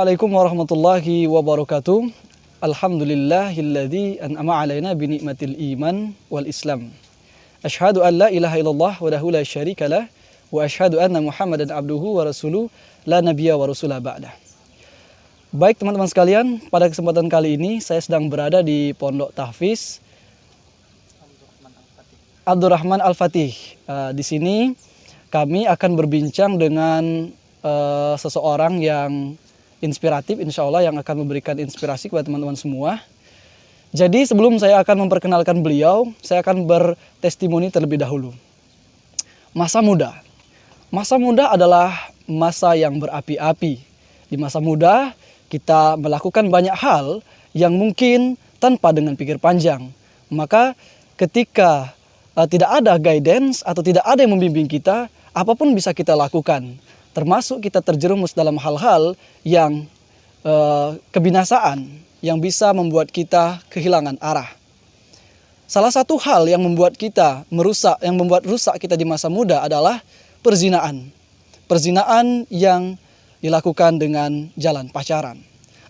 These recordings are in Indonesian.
Assalamualaikum warahmatullahi wabarakatuh. Alhamdulillahilladzi an'ama alaina bi ni'matil iman wal islam. Asyhadu an la ilaha illallah wahdahu la syarikalah wa asyhadu anna Muhammadan abduhu wa rasuluh la nabiyya wa rasulah ba'dah. Baik teman-teman sekalian, pada kesempatan kali ini saya sedang berada di Pondok Tahfiz Abdurrahman Al-Fatih. Di sini kami akan berbincang dengan seseorang yang inspiratif, insya Allah, yang akan memberikan inspirasi kepada teman-teman semua. Jadi sebelum saya akan memperkenalkan beliau, saya akan bertestimoni terlebih dahulu. Masa muda. Masa muda adalah masa yang berapi-api. Di masa muda kita melakukan banyak hal yang mungkin tanpa dengan pikir panjang. Maka ketika tidak ada guidance atau tidak ada yang membimbing kita, apapun bisa kita lakukan. Termasuk kita terjerumus dalam hal-hal yang kebinasaan, yang bisa membuat kita kehilangan arah. Salah satu hal yang membuat kita merusak, yang membuat rusak kita di masa muda adalah perzinaan. Perzinaan yang dilakukan dengan jalan pacaran.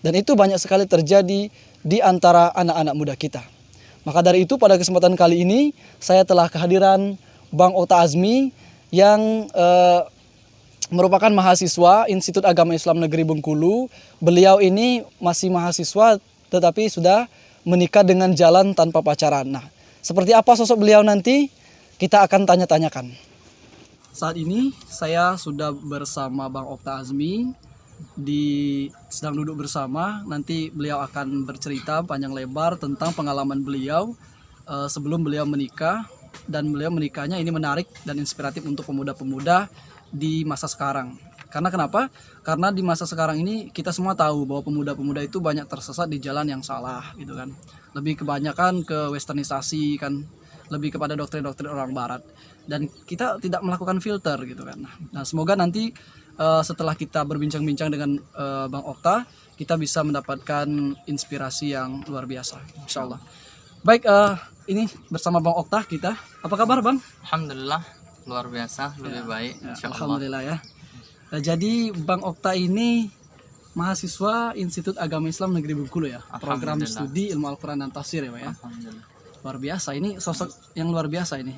Dan itu banyak sekali terjadi di antara anak-anak muda kita. Maka dari itu pada kesempatan kali ini saya telah kehadiran Bang Okta Azmi yang merupakan mahasiswa Institut Agama Islam Negeri Bengkulu. Beliau ini masih mahasiswa tetapi sudah menikah dengan jalan tanpa pacaran. Nah, seperti apa sosok beliau nanti kita akan tanya-tanyakan. Saat ini saya sudah bersama Bang Okta Azmi, sedang duduk bersama. Nanti beliau akan bercerita panjang lebar tentang pengalaman beliau sebelum beliau menikah, dan beliau menikahnya ini menarik dan inspiratif untuk pemuda-pemuda di masa sekarang. Karena kenapa? Karena di masa sekarang ini kita semua tahu bahwa pemuda-pemuda itu banyak tersesat di jalan yang salah gitu kan. Lebih kebanyakan ke westernisasi kan, lebih kepada doktrin-doktrin orang barat, dan kita tidak melakukan filter gitu kan. Nah, semoga nanti setelah kita berbincang-bincang dengan Bang Okta, kita bisa mendapatkan inspirasi yang luar biasa, insya Allah. Baik, ini bersama Bang Okta kita. Apa kabar Bang? Alhamdulillah, luar biasa, lebih baik, insya Allah. Alhamdulillah ya. Jadi Bang Okta ini mahasiswa Institut Agama Islam Negeri Bengkulu ya, program studi ilmu Al-Quran dan Tafsir ya Pak ya. Alhamdulillah. Luar biasa, ini sosok yang luar biasa ini.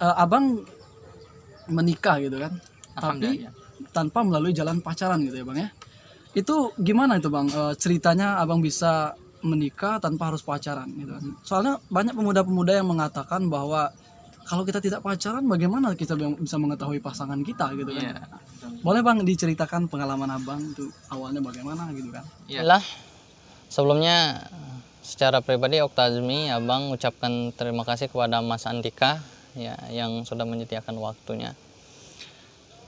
Abang menikah gitu kan, tapi tanpa melalui jalan pacaran gitu ya Bang ya. Itu gimana itu Bang, ceritanya Abang bisa menikah tanpa harus pacaran gitu kan. Soalnya banyak pemuda-pemuda yang mengatakan bahwa kalau kita tidak pacaran bagaimana kita bisa mengetahui pasangan kita gitu kan. Yeah. Boleh Bang diceritakan pengalaman Abang itu awalnya bagaimana gitu kan. Iyalah, sebelumnya secara pribadi Okta Azmi, Abang ucapkan terima kasih kepada Mas Andika ya, yang sudah menyediakan waktunya.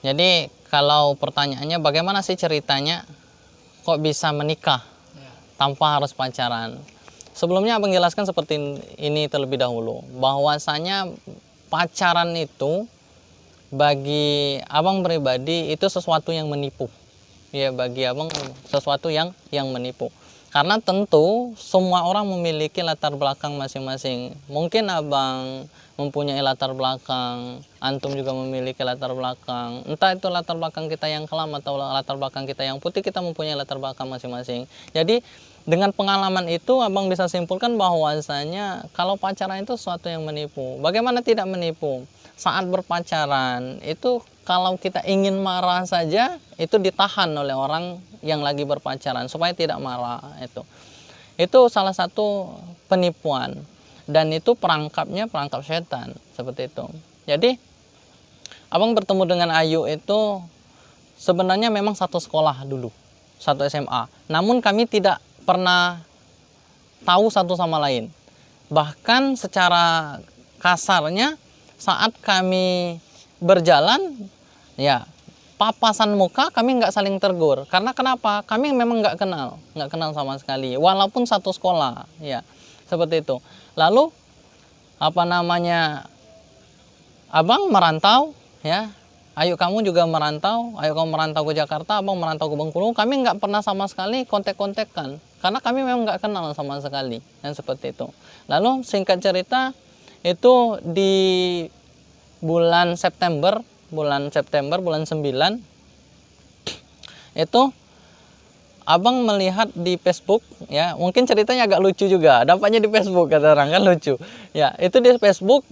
Jadi kalau pertanyaannya bagaimana sih ceritanya kok bisa menikah tanpa harus pacaran? Sebelumnya Abang jelaskan seperti ini terlebih dahulu, bahwasanya pacaran itu bagi Abang pribadi itu sesuatu yang menipu. Ya, bagi Abang sesuatu yang menipu. Karena tentu semua orang memiliki latar belakang masing-masing. Mungkin Abang mempunyai latar belakang, antum juga memiliki latar belakang. Entah itu latar belakang kita yang kelam atau latar belakang kita yang putih, kita mempunyai latar belakang masing-masing. Jadi dengan pengalaman itu Abang bisa simpulkan bahwasanya kalau pacaran itu sesuatu yang menipu. Bagaimana tidak menipu? Saat berpacaran itu kalau kita ingin marah saja itu ditahan oleh orang yang lagi berpacaran supaya tidak marah. Itu salah satu penipuan, dan itu perangkapnya perangkap setan seperti itu. Jadi Abang bertemu dengan Ayu itu sebenarnya memang satu sekolah dulu, satu SMA. Namun kami tidak pernah tahu satu sama lain. Bahkan secara kasarnya saat kami berjalan ya papasan muka kami nggak saling tegur. Karena kenapa? Kami memang nggak kenal sama sekali. Walaupun satu sekolah ya, seperti itu. Lalu Abang merantau ya, Ayu kamu juga merantau, Ayu kamu merantau ke Jakarta, Abang merantau ke Bengkulu. Kami nggak pernah sama sekali kontek-kontekan karena kami memang nggak kenal sama sekali, yang seperti itu. Lalu singkat cerita itu di bulan September bulan 9 itu abang melihat di Facebook, ya mungkin ceritanya agak lucu juga, dapatnya di Facebook kata orang kan lucu, ya itu di Facebook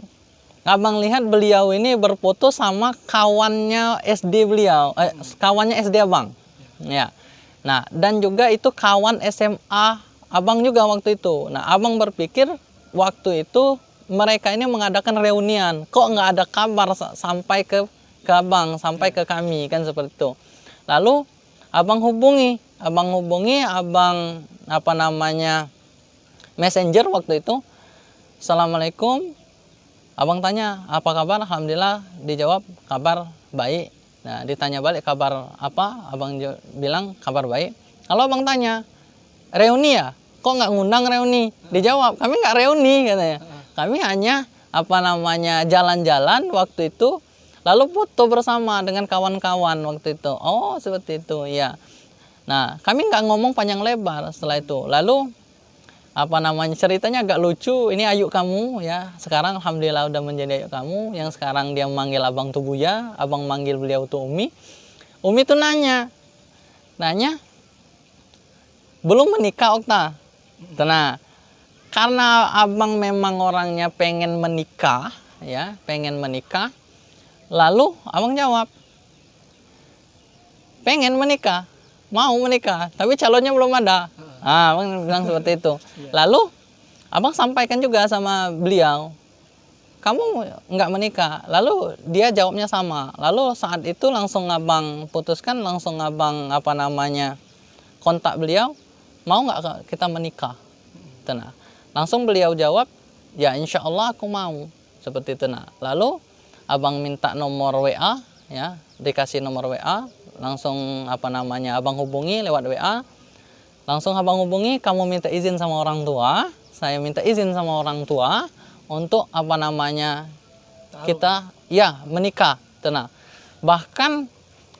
abang lihat beliau ini berfoto sama kawannya SD beliau, kawannya SD abang, ya. Nah dan juga itu kawan SMA abang juga waktu itu. Nah abang berpikir waktu itu mereka ini mengadakan reunian, kok nggak ada kabar sampai ke abang, sampai ke kami kan seperti itu. Lalu abang hubungi abang apa namanya messenger waktu itu. Assalamualaikum. Abang tanya apa kabar, alhamdulillah, dijawab kabar baik. Nah ditanya balik kabar apa, abang bilang kabar baik. Lalu abang tanya reuni ya, kok nggak ngundang reuni? Dijawab kami nggak reuni katanya, kami hanya apa namanya jalan-jalan waktu itu, lalu foto bersama dengan kawan-kawan waktu itu. Oh seperti itu ya. Nah kami nggak ngomong panjang lebar setelah itu. Lalu apa namanya ceritanya agak lucu. Ini ayu kamu ya, sekarang alhamdulillah udah menjadi ayu kamu. Yang sekarang dia manggil abang tuh Buya, abang manggil beliau tuh Umi. Umi tuh nanya belum menikah Okta. Nah karena abang memang orangnya pengen menikah, ya pengen menikah, lalu abang jawab pengen menikah, mau menikah, tapi calonnya belum ada. Abang bilang seperti itu. Lalu abang sampaikan juga sama beliau, kamu nggak menikah. Lalu dia jawabnya sama. Lalu saat itu langsung abang putuskan, langsung abang apa namanya kontak beliau, mau nggak kita menikah? Nah, langsung beliau jawab, ya insya Allah aku mau. Seperti itu. Nah, lalu abang minta nomor WA, ya dikasih nomor WA, langsung apa namanya abang hubungi lewat WA. Langsung abang hubungi, kamu minta izin sama orang tua, saya minta izin sama orang tua untuk apa namanya kita ya menikah. Nah, bahkan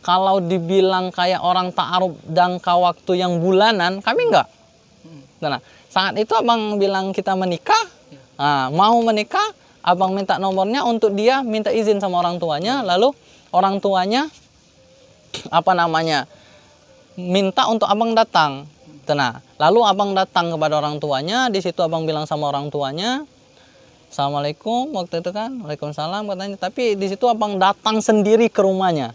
kalau dibilang kayak orang ta'aruf jangka waktu yang bulanan, kami enggak. Nah, saat itu abang bilang kita menikah, mau menikah, abang minta nomornya untuk dia minta izin sama orang tuanya, lalu orang tuanya apa namanya minta untuk abang datang. Nah, lalu abang datang kepada orang tuanya, di situ abang bilang sama orang tuanya, Assalamualaikum waktu itu kan, Waalaikumsalam katanya. Tapi di situ abang datang sendiri ke rumahnya,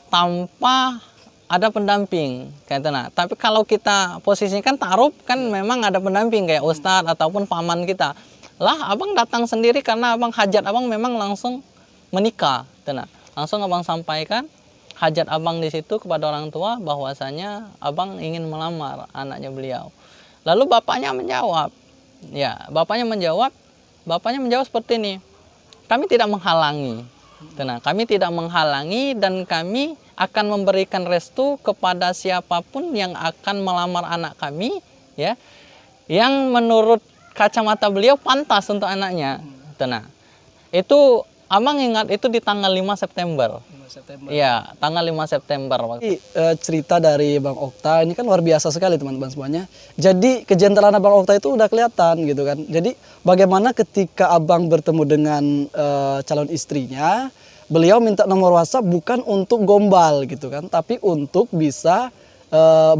tanpa ada pendamping kayak nah. Tapi kalau kita posisinya kan ta'aruf kan memang ada pendamping kayak ustadz ataupun paman kita. Lah abang datang sendiri karena abang hajat abang memang langsung menikah. Nah, langsung abang sampaikan hajat abang di situ kepada orang tua bahwasanya abang ingin melamar anaknya beliau. Lalu bapaknya menjawab. Ya, bapaknya menjawab seperti ini. Kami tidak menghalangi. Nah, kami tidak menghalangi dan kami akan memberikan restu kepada siapapun yang akan melamar anak kami, ya, yang menurut kacamata beliau pantas untuk anaknya. Nah, itu abang ingat itu di tanggal 5 September. Iya, tanggal 5 September. Cerita dari Bang Okta ini kan luar biasa sekali teman-teman semuanya. Jadi kejentalan Bang Okta itu udah kelihatan gitu kan. Jadi bagaimana ketika abang bertemu dengan calon istrinya, beliau minta nomor WhatsApp bukan untuk gombal gitu kan, tapi untuk bisa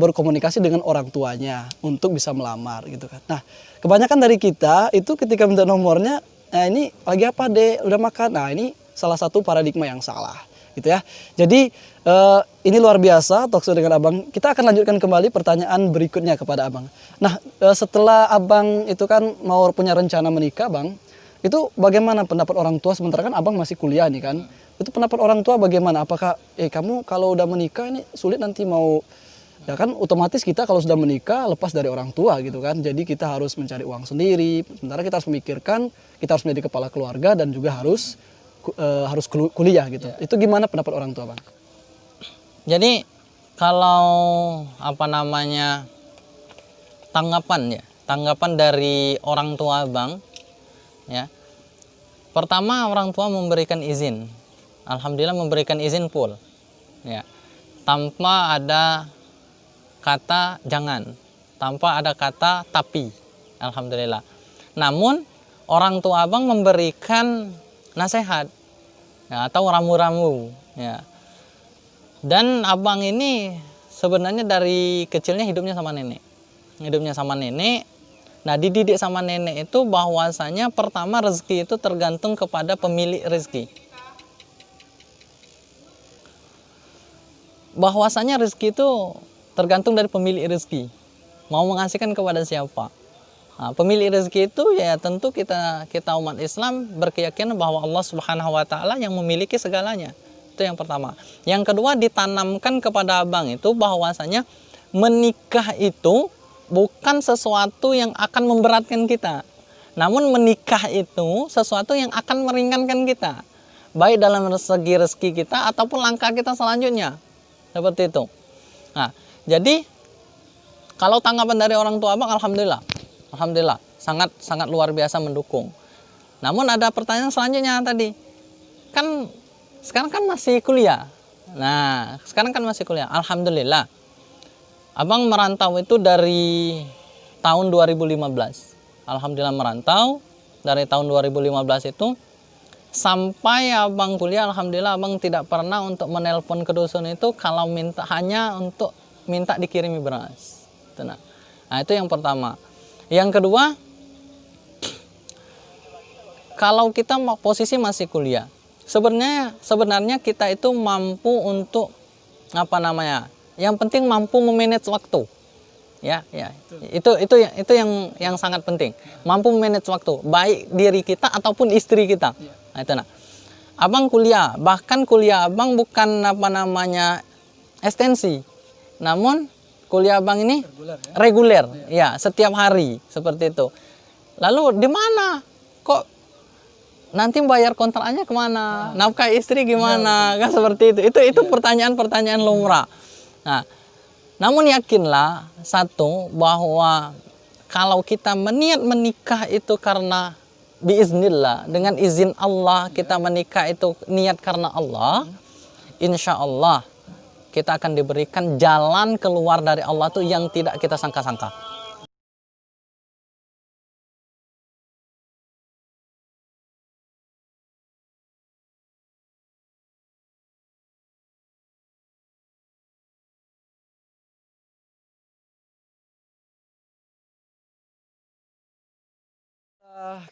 berkomunikasi dengan orang tuanya, untuk bisa melamar gitu kan. Nah, kebanyakan dari kita itu ketika minta nomornya, ini lagi apa deh, udah makan. Nah, ini salah satu paradigma yang salah gitu ya. Jadi ini luar biasa talkshow dengan abang. Kita akan lanjutkan kembali pertanyaan berikutnya kepada abang. Nah, setelah abang itu kan mau punya rencana menikah bang, itu bagaimana pendapat orang tua, sementara kan abang masih kuliah nih kan. Itu pendapat orang tua bagaimana? Apakah kamu kalau udah menikah ini sulit nanti mau, ya kan otomatis kita kalau sudah menikah lepas dari orang tua gitu kan. Jadi kita harus mencari uang sendiri. Sementara kita harus memikirkan, kita harus menjadi kepala keluarga dan juga harus kuliah gitu. Itu gimana pendapat orang tua bang? Jadi kalau apa namanya tanggapan dari orang tua abang, ya. Pertama orang tua memberikan izin, alhamdulillah memberikan izin full, ya, tanpa ada kata jangan, tanpa ada kata tapi, alhamdulillah. Namun orang tua abang memberikan nasihat, ya, atau ramu-ramu, ya. Dan abang ini sebenarnya dari kecilnya hidupnya sama nenek. Nah, dididik sama nenek itu bahwasanya pertama rezeki itu tergantung kepada pemilik rezeki. Bahwasanya rezeki itu tergantung dari pemilik rezeki. Mau mengasihkan kepada siapa? Nah, pemilik rezeki itu ya tentu kita umat Islam berkeyakinan bahwa Allah Subhanahu wa taala yang memiliki segalanya. Itu yang pertama. Yang kedua, ditanamkan kepada abang itu bahwasanya menikah itu bukan sesuatu yang akan memberatkan kita. Namun menikah itu sesuatu yang akan meringankan kita. Baik dalam segi rezeki kita ataupun langkah kita selanjutnya. Seperti itu. Nah, jadi kalau tanggapan dari orang tua abang, alhamdulillah sangat luar biasa mendukung. Namun ada pertanyaan selanjutnya tadi, kan sekarang kan masih kuliah. Nah, sekarang kan masih kuliah. Alhamdulillah, abang merantau itu dari tahun 2015. Alhamdulillah merantau dari tahun 2015 itu sampai abang kuliah. Alhamdulillah abang tidak pernah untuk menelpon ke dusun itu kalau hanya untuk minta dikirimi beras. Nah, itu yang pertama. Yang kedua, kalau kita posisi masih kuliah, sebenarnya kita itu mampu untuk yang penting mampu memanage waktu. Ya. Itu yang sangat penting. Mampu memanage waktu, baik diri kita ataupun istri kita. Nah, itu. Abang kuliah, bahkan kuliah abang bukan ekstensi, namun kuliah abang ini reguler, ya setiap hari seperti itu. Lalu di mana? Kok nanti bayar kontraknya kemana? Nafkah istri gimana? Kan seperti itu. Itu pertanyaan-pertanyaan lumrah. Nah, namun yakinlah satu bahwa kalau kita meniat menikah itu karena biiznillah, dengan izin Allah kita menikah itu niat karena Allah, insya Allah kita akan diberikan jalan keluar dari Allah tuh yang tidak kita sangka-sangka.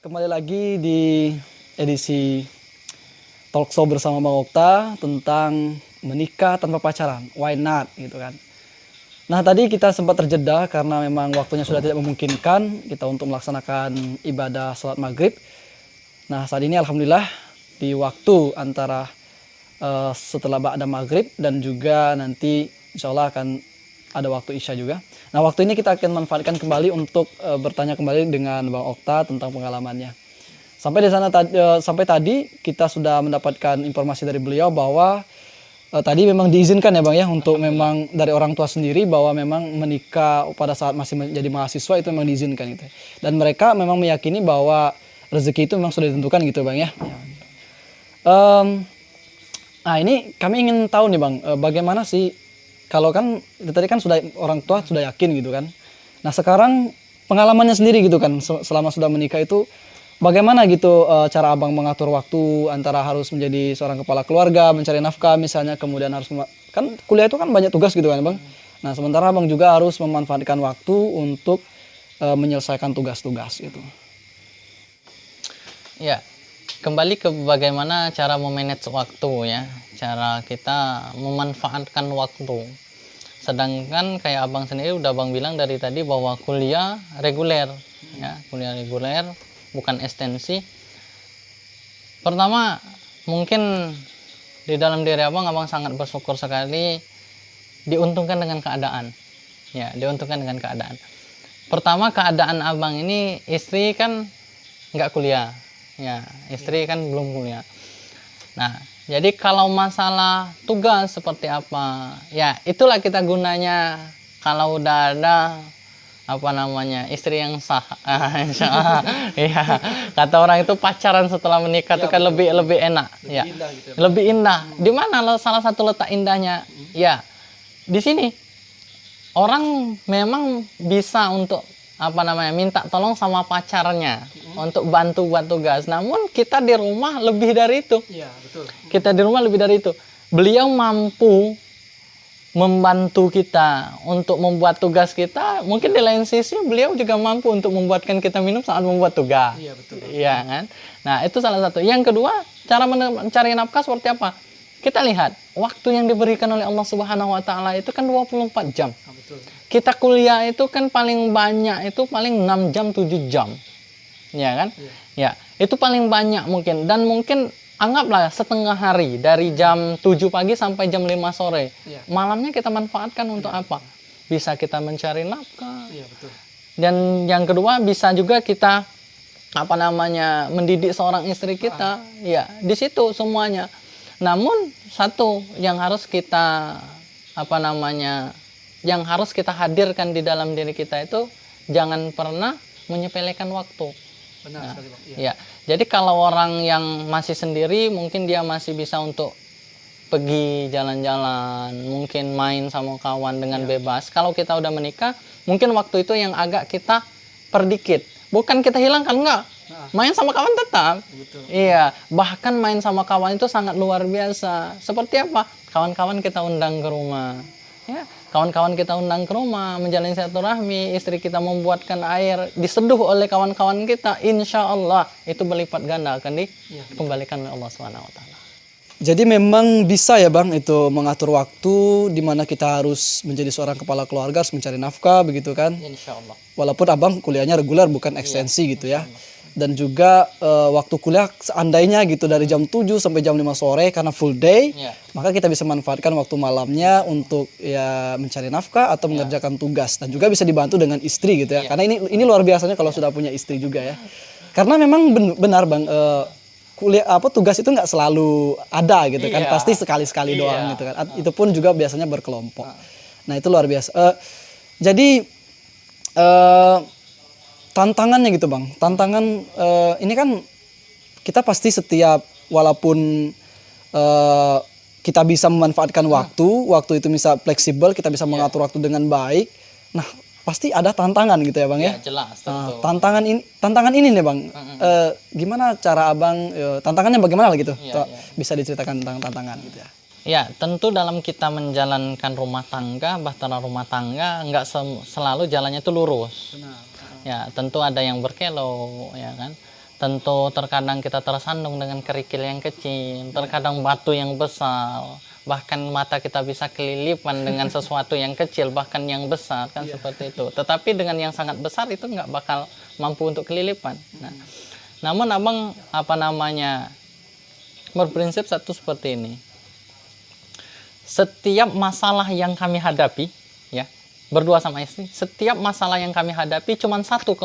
Kembali lagi di edisi Talkshow bersama Bang Okta tentang menikah tanpa pacaran, why not gitu kan. Nah, tadi kita sempat terjeda karena memang waktunya sudah tidak memungkinkan kita untuk melaksanakan ibadah sholat maghrib. Nah, saat ini alhamdulillah di waktu antara setelah ba'da maghrib dan juga nanti insya Allah akan ada waktu isya juga. Nah, waktu ini kita akan manfaatkan kembali untuk bertanya kembali dengan Bang Okta tentang pengalamannya. Sampai tadi kita sudah mendapatkan informasi dari beliau bahwa tadi memang diizinkan ya Bang ya untuk memang dari orang tua sendiri bahwa memang menikah pada saat masih menjadi mahasiswa itu memang diizinkan gitu. Dan mereka memang meyakini bahwa rezeki itu memang sudah ditentukan gitu Bang ya. Nah, ini kami ingin tahu nih Bang, bagaimana sih kalau kan tadi kan sudah orang tua sudah yakin gitu kan. Nah, sekarang pengalamannya sendiri gitu kan selama sudah menikah itu bagaimana gitu cara Abang mengatur waktu antara harus menjadi seorang kepala keluarga, mencari nafkah misalnya, kemudian harus kan kuliah itu kan banyak tugas gitu kan Bang. Nah, sementara Abang juga harus memanfaatkan waktu untuk menyelesaikan tugas-tugas itu. Ya, kembali ke bagaimana cara memanage waktu ya, cara kita memanfaatkan waktu. Sedangkan kayak Abang sendiri udah Abang bilang dari tadi bahwa kuliah reguler ya, kuliah reguler bukan ekstensi. Pertama, mungkin di dalam diri Abang sangat bersyukur sekali diuntungkan dengan keadaan. Ya, diuntungkan dengan keadaan. Pertama, keadaan Abang ini istri kan nggak kuliah. Ya, istri kan belum kuliah. Nah, jadi kalau masalah tugas seperti apa, ya itulah kita gunanya kalau udah ada istri yang sah. Ya, kata orang itu pacaran setelah menikah itu kan lebih enak, ya, indah gitu ya, lebih indah. Di mana salah satu letak indahnya? Ya, di sini orang memang bisa untuk minta tolong sama pacarnya untuk bantu buat tugas. Namun kita di rumah lebih dari itu. Iya, betul. Kita di rumah lebih dari itu. Beliau mampu membantu kita untuk membuat tugas kita, mungkin di lain sisi beliau juga mampu untuk membuatkan kita minum saat membuat tugas. Iya, betul. Iya kan? Nah, itu salah satu. Yang kedua, cara mencari nafkah seperti apa? Kita lihat, waktu yang diberikan oleh Allah Subhanahu wa taala itu kan 24 jam. Betul. Kita kuliah itu kan paling banyak itu paling 6 jam, 7 jam. Ya kan? Ya, itu paling banyak mungkin, dan mungkin anggaplah setengah hari dari jam 7 pagi sampai jam 5 sore. Iya. Malamnya kita manfaatkan untuk apa? Bisa kita mencari nafkah. Iya, betul. Dan yang kedua bisa juga kita mendidik seorang istri kita. Ya, di situ semuanya. Namun satu yang harus kita yang harus kita hadirkan di dalam diri kita itu jangan pernah menyepelekan waktu. Benar sekali, Bang. Iya. Ya, jadi kalau orang yang masih sendiri mungkin dia masih bisa untuk pergi jalan-jalan, mungkin main sama kawan dengan bebas. Kalau kita udah menikah, mungkin waktu itu yang agak kita perdikit. Bukan kita hilangkan, enggak. Main sama kawan tetap. Betul. Iya, bahkan main sama kawan itu sangat luar biasa. Seperti apa? Kawan-kawan kita undang ke rumah. Ya, kawan-kawan kita undang ke rumah, menjalin silaturahmi, istri kita membuatkan air, diseduh oleh kawan-kawan kita, insya Allah itu berlipat ganda akan dikembalikan oleh Allah SWT. Jadi memang bisa ya Bang itu mengatur waktu di mana kita harus menjadi seorang kepala keluarga, harus mencari nafkah begitu kan. Insya Allah. Walaupun Abang kuliahnya reguler bukan ekstensi gitu ya. Dan juga waktu kuliah seandainya gitu dari jam 7 sampai jam 5 sore karena full day, maka kita bisa manfaatkan waktu malamnya untuk ya mencari nafkah atau mengerjakan tugas, dan juga bisa dibantu dengan istri gitu ya. Karena ini luar biasanya kalau sudah punya istri juga ya. Karena memang benar Bang, kuliah tugas itu nggak selalu ada gitu kan, pasti sekali-sekali doang gitu kan. Itu pun juga biasanya berkelompok. Nah, itu luar biasa. Jadi tantangannya gitu Bang, tantangan ini kan kita pasti setiap walaupun kita bisa memanfaatkan waktu itu bisa fleksibel, kita bisa mengatur waktu dengan baik. Nah, pasti ada tantangan gitu ya Bang ya. Jelas, tentu. Tantangan ini nih Bang, gimana cara Abang, tantangannya bagaimana lah gitu, bisa diceritakan tentang tantangan gitu ya. Ya, tentu dalam kita menjalankan rumah tangga, bahtera rumah tangga, nggak selalu jalannya itu lurus. Benar. Ya, tentu ada yang berkelok, ya kan. Tentu terkadang kita tersandung dengan kerikil yang kecil, terkadang batu yang besar, bahkan mata kita bisa kelilipan dengan sesuatu yang kecil, bahkan yang besar, kan seperti itu. Tetapi dengan yang sangat besar itu nggak bakal mampu untuk kelilipan. Nah, namun Abang berprinsip satu seperti ini. Setiap masalah yang kami hadapi, ya, berdua sama istri, setiap masalah yang kami hadapi cuma satu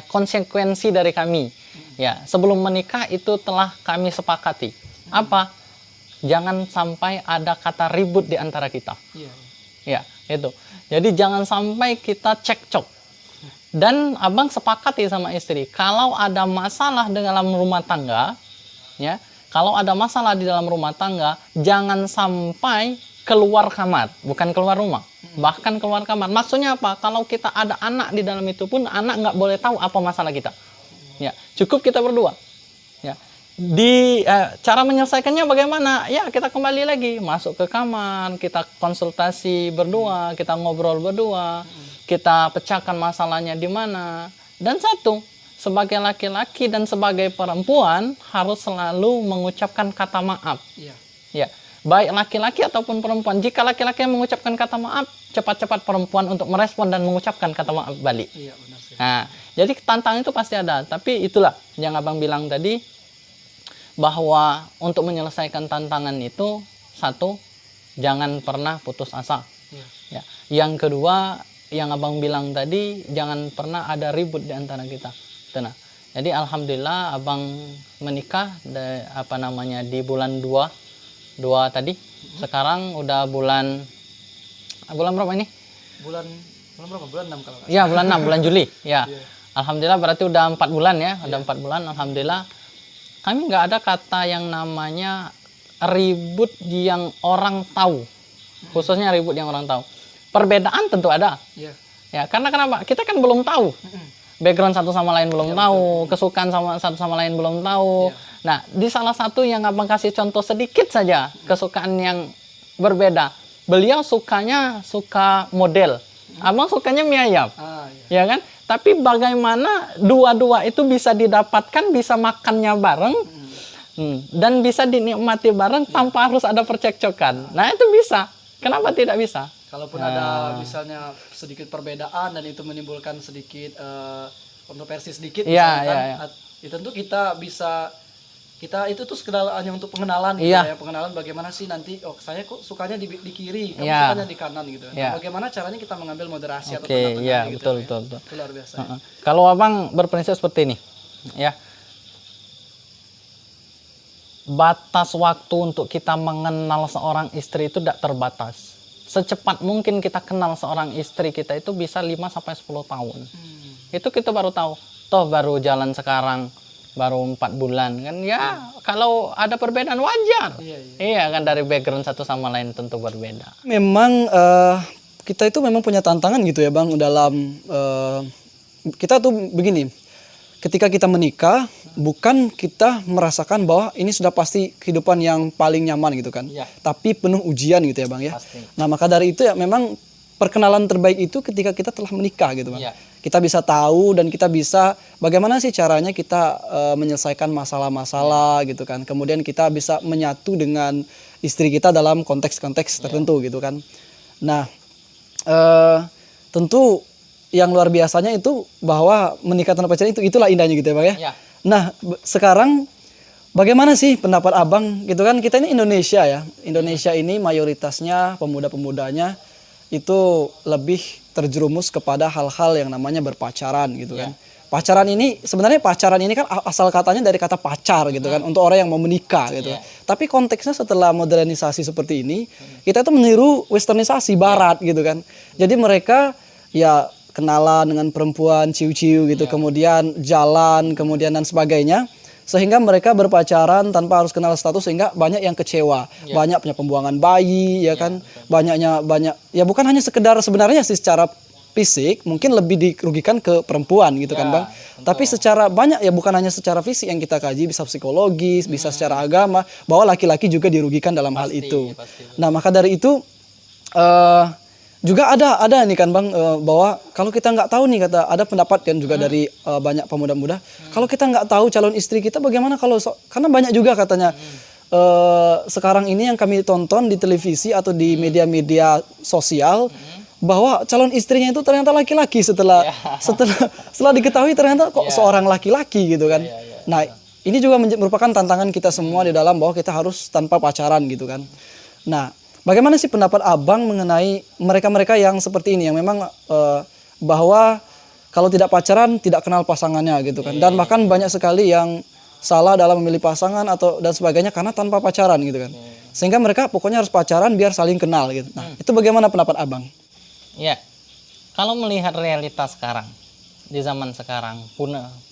konsekuensi dari kami. Ya, sebelum menikah itu telah kami sepakati. Apa? Jangan sampai ada kata ribut di antara kita. Ya, itu. Jadi jangan sampai kita cekcok. Dan Abang sepakati sama istri, kalau ada masalah dalam rumah tangga, ya, kalau ada masalah di dalam rumah tangga, jangan sampai keluar kamar, bukan keluar rumah, bahkan keluar kamar. Maksudnya apa? Kalau kita ada anak di dalam itu pun, anak nggak boleh tahu apa masalah kita. Ya, cukup kita berdua. Ya, cara menyelesaikannya bagaimana? Ya, kita kembali lagi masuk ke kamar, kita konsultasi berdua, kita ngobrol berdua, kita pecahkan masalahnya di mana. Dan satu, sebagai laki-laki dan sebagai perempuan harus selalu mengucapkan kata maaf. Ya. Baik laki-laki ataupun perempuan. Jika laki-laki yang mengucapkan kata maaf, cepat-cepat perempuan untuk merespon dan mengucapkan kata maaf balik. Iya, benar sih. Nah, jadi tantangan itu pasti ada. Tapi itulah yang Abang bilang tadi, bahwa untuk menyelesaikan tantangan itu, satu, jangan pernah putus asa. Ya. Yang kedua, yang Abang bilang tadi, jangan pernah ada ribut di antara kita. Nah, jadi alhamdulillah Abang menikah di bulan 2 tadi. Sekarang udah bulan berapa ini? Bulan berapa? Bulan 6 kalau nggak salah. Ya, bulan 6, bulan Juli. Ya. Alhamdulillah berarti udah 4 bulan ya. Udah 4 bulan alhamdulillah. Kami nggak ada kata yang namanya ribut yang orang tahu. Khususnya ribut yang orang tahu. Perbedaan tentu ada. Ya, karena kenapa? Kita kan belum tahu. Background satu sama lain belum tahu, kesukaan satu sama lain belum tahu. Nah, di salah satu yang Abang kasih contoh sedikit saja, kesukaan yang berbeda. beliau suka model, abang sukanya mie ayam, Iya. ya kan? Tapi bagaimana dua-dua itu bisa didapatkan, bisa makannya bareng, dan bisa dinikmati bareng tanpa harus ada percekcokan. Nah itu bisa. Kenapa tidak bisa? Kalaupun ada misalnya sedikit perbedaan dan itu menimbulkan sedikit kontroversi sedikit, Iya, misalkan, iya. ya tentu kita bisa, kita itu tuh sekedar hanya untuk pengenalan gitu Iya. ya, pengenalan bagaimana sih nanti, oh saya kok sukanya di kiri, kamu Iya. sukanya di kanan gitu. Nah, Iya. bagaimana caranya kita mengambil moderasi atau Oke, tengah-tengah ya gitu betul, ya. betul, betul. Itu luar biasa. Heeh. Kalau abang berprinsip seperti ini, ya, batas waktu untuk kita mengenal seorang istri itu tidak terbatas. Secepat mungkin kita kenal seorang istri kita itu bisa 5 sampai 10 tahun. Itu kita baru tahu. Toh baru jalan sekarang baru 4 bulan kan ya, kalau ada perbedaan wajar. Iya. Iya kan, dari background satu sama lain tentu berbeda. Memang kita itu memang punya tantangan gitu ya Bang dalam kita tuh begini. Ketika kita menikah, bukan kita merasakan bahwa ini sudah pasti kehidupan yang paling nyaman gitu kan. Iya. Tapi penuh ujian gitu ya Bang ya. Pasti. Nah, maka dari itu ya memang perkenalan terbaik itu ketika kita telah menikah gitu Bang. Iya. Kita bisa tahu dan kita bisa bagaimana sih caranya kita menyelesaikan masalah-masalah gitu kan. Kemudian kita bisa menyatu dengan istri kita dalam konteks-konteks tertentu gitu kan. Nah, tentu yang luar biasanya itu bahwa menikah tanpa pacaran itulah indahnya gitu ya Bang ya. Iya. Nah, sekarang bagaimana sih pendapat Abang gitu kan, kita ini Indonesia ya. Indonesia ini mayoritasnya pemuda-pemudanya itu lebih terjerumus kepada hal-hal yang namanya berpacaran gitu kan. Pacaran ini sebenarnya pacaran ini kan asal katanya dari kata pacar gitu kan, untuk orang yang mau menikah gitu. Tapi konteksnya setelah modernisasi seperti ini, kita tuh meniru westernisasi barat gitu kan. Jadi mereka ya kenalan dengan perempuan ciu-ciu gitu, kemudian jalan, kemudian dan sebagainya, sehingga mereka berpacaran tanpa harus kenal status, sehingga banyak yang kecewa, banyak punya pembuangan bayi ya kan, banyak ya bukan hanya sekedar sebenarnya sih secara fisik mungkin lebih dirugikan ke perempuan gitu kan Bang, tapi secara banyak ya bukan hanya secara fisik yang kita kaji, bisa psikologis, bisa secara agama, bahwa laki-laki juga dirugikan dalam hal itu. Nah maka dari itu juga ada nih kan Bang, bahwa kalau kita nggak tahu nih, kata ada pendapat kan juga dari banyak pemuda-pemuda, kalau kita nggak tahu calon istri kita bagaimana kalau karena banyak juga katanya sekarang ini yang kami tonton di televisi atau di media-media sosial, bahwa calon istrinya itu ternyata laki-laki setelah diketahui ternyata kok seorang laki-laki gitu kan. Nah ini juga merupakan tantangan kita semua di dalam bahwa kita harus tanpa pacaran gitu kan. Nah bagaimana sih pendapat Abang mengenai mereka-mereka yang seperti ini, yang memang bahwa kalau tidak pacaran tidak kenal pasangannya gitu kan, dan bahkan banyak sekali yang salah dalam memilih pasangan atau dan sebagainya karena tanpa pacaran gitu kan, sehingga mereka pokoknya harus pacaran biar saling kenal gitu. Nah itu bagaimana pendapat Abang? Ya, kalau melihat realitas sekarang, di zaman sekarang,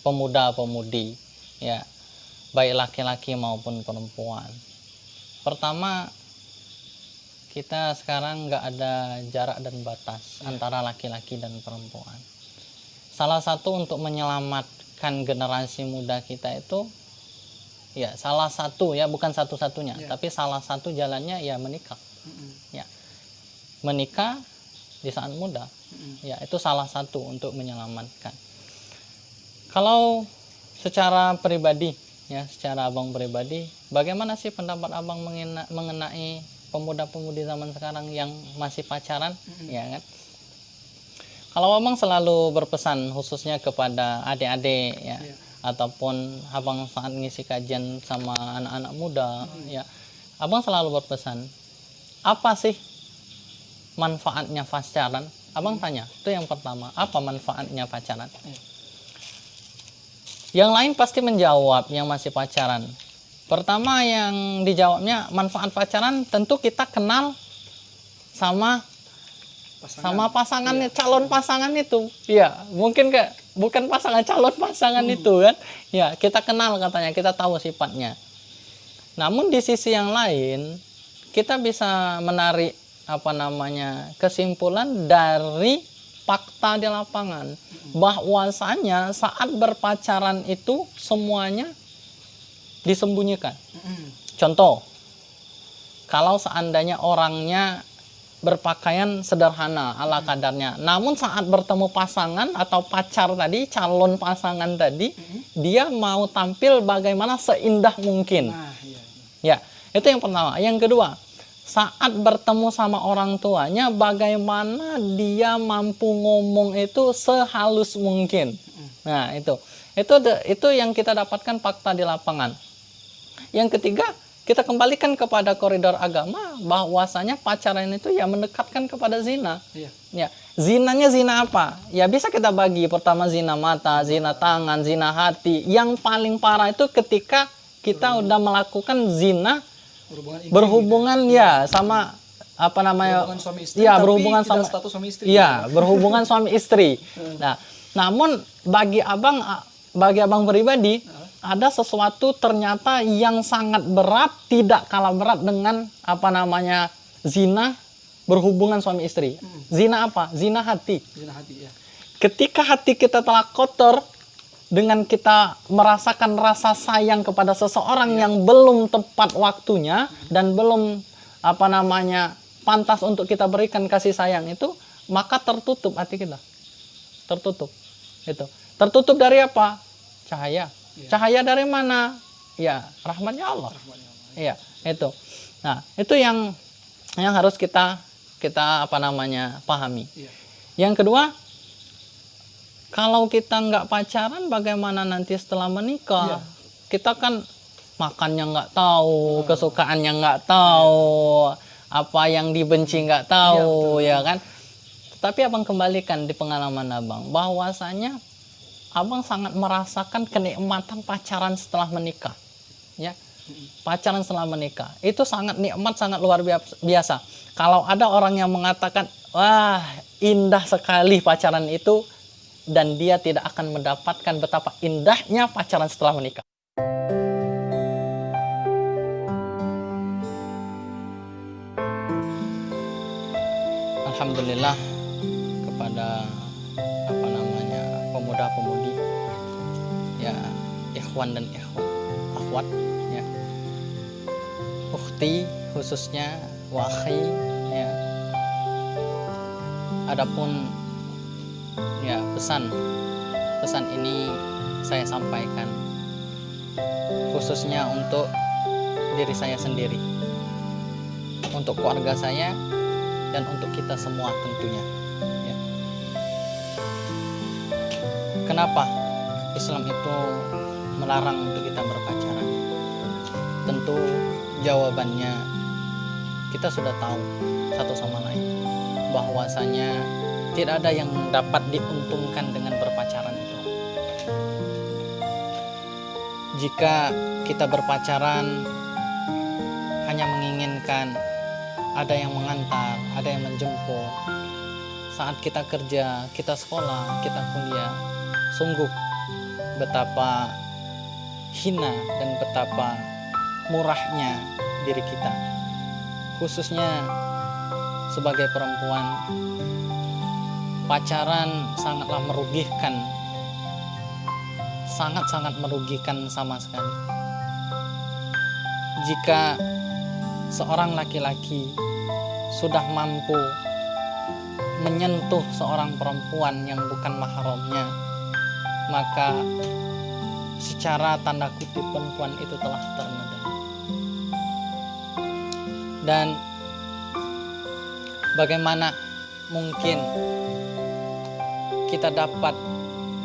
pemuda-pemudi, ya, baik laki-laki maupun perempuan. Pertama, kita sekarang nggak ada jarak dan batas antara laki-laki dan perempuan. Salah satu untuk menyelamatkan generasi muda kita itu, ya salah satu ya, bukan satu-satunya, tapi salah satu jalannya ya menikah. Ya, menikah di saat muda, ya itu salah satu untuk menyelamatkan. Kalau secara pribadi, ya secara Abang pribadi, bagaimana sih pendapat Abang mengenai pemuda-pemudi zaman sekarang yang masih pacaran, ya kan? Kalau Abang selalu berpesan khususnya kepada adik-adik, ya, ataupun Abang saat ngisi kajian sama anak-anak muda, ya, Abang selalu berpesan, apa sih manfaatnya pacaran? Abang tanya, itu yang pertama, apa manfaatnya pacaran? Yang lain pasti menjawab yang masih pacaran. Pertama yang dijawabnya, manfaat pacaran tentu kita kenal sama pasangannya, calon pasangan itu. Ya, mungkin bukan pasangan, calon pasangan itu kan. Ya, kita kenal katanya, kita tahu sifatnya. Namun di sisi yang lain, kita bisa menarik kesimpulan dari fakta di lapangan, bahwasanya saat berpacaran itu semuanya disembunyikan. Contoh, kalau seandainya orangnya berpakaian sederhana ala kadarnya. Namun saat bertemu pasangan atau pacar tadi, calon pasangan tadi, dia mau tampil bagaimana seindah mungkin. Nah, iya. Ya, itu yang pertama. Yang kedua, saat bertemu sama orang tuanya, bagaimana dia mampu ngomong itu sehalus mungkin. Nah, itu yang kita dapatkan fakta di lapangan. Yang ketiga, kita kembalikan kepada koridor agama, bahwasanya pacaran itu ya mendekatkan kepada zina. Iya. Ya, zinanya zina apa? Ya bisa kita bagi. Pertama zina mata, zina tangan, zina hati. Yang paling parah itu ketika kita udah melakukan zina berhubungan ya sama apa namanya? Berhubungan suami istri, ya, tapi berhubungan tidak sama status suami istri. Iya, berhubungan suami istri. Nah, namun bagi abang pribadi, ada sesuatu ternyata yang sangat berat, tidak kalah berat dengan apa namanya zina berhubungan suami istri. Zina apa? Zina hati. Zina hati, ya. Ketika hati kita telah kotor dengan kita merasakan rasa sayang kepada seseorang yang belum tepat waktunya dan belum apa namanya pantas untuk kita berikan kasih sayang itu, maka tertutup hati kita. Tertutup. Itu. Tertutup dari apa? Cahaya. Cahaya dari mana? Ya, rahmatnya Allah. Iya, itu. Nah, itu yang harus kita apa namanya pahami. Iya. Yang kedua, kalau kita nggak pacaran, bagaimana nanti setelah menikah? Iya. Kita kan makannya nggak tahu, kesukaannya nggak tahu, apa yang dibenci nggak tahu, ya kan? Tapi abang kembalikan di pengalaman abang, bahwasanya abang sangat merasakan kenikmatan pacaran setelah menikah, ya. Pacaran setelah menikah itu sangat nikmat, sangat luar biasa. Kalau ada orang yang mengatakan, wah indah sekali pacaran itu, dan dia tidak akan mendapatkan betapa indahnya pacaran setelah menikah. Alhamdulillah kepada apa namanya pemuda-pemudi, ya, ikhwan dan akhwat, ya, ukhti khususnya, wa akhi, ya. Adapun ya pesan ini saya sampaikan khususnya untuk diri saya sendiri, untuk keluarga saya, dan untuk kita semua tentunya, ya. Kenapa Islam itu melarang untuk kita berpacaran? Tentu jawabannya kita sudah tahu satu sama lain, bahwasanya tidak ada yang dapat diuntungkan dengan berpacaran itu. Jika kita berpacaran hanya menginginkan ada yang mengantar, ada yang menjemput, saat kita kerja, kita sekolah, kita kuliah, sungguh betapa hina dan betapa murahnya diri kita, khususnya sebagai perempuan. Pacaran sangatlah merugikan, sangat-sangat merugikan sama sekali. Jika seorang laki-laki sudah mampu menyentuh seorang perempuan yang bukan mahramnya, maka secara tanda kutip perempuan itu telah ternodai. Dan bagaimana mungkin kita dapat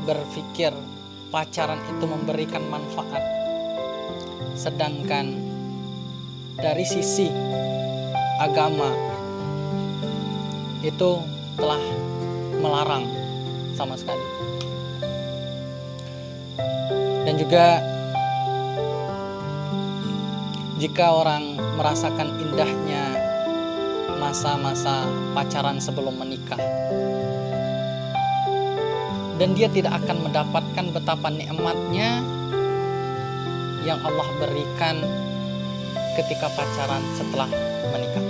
berpikir pacaran itu memberikan manfaat, sedangkan dari sisi agama itu telah melarang sama sekali. Dan juga jika orang merasakan indahnya masa-masa pacaran sebelum menikah, dan dia tidak akan mendapatkan betapa nikmatnya yang Allah berikan ketika pacaran setelah menikah.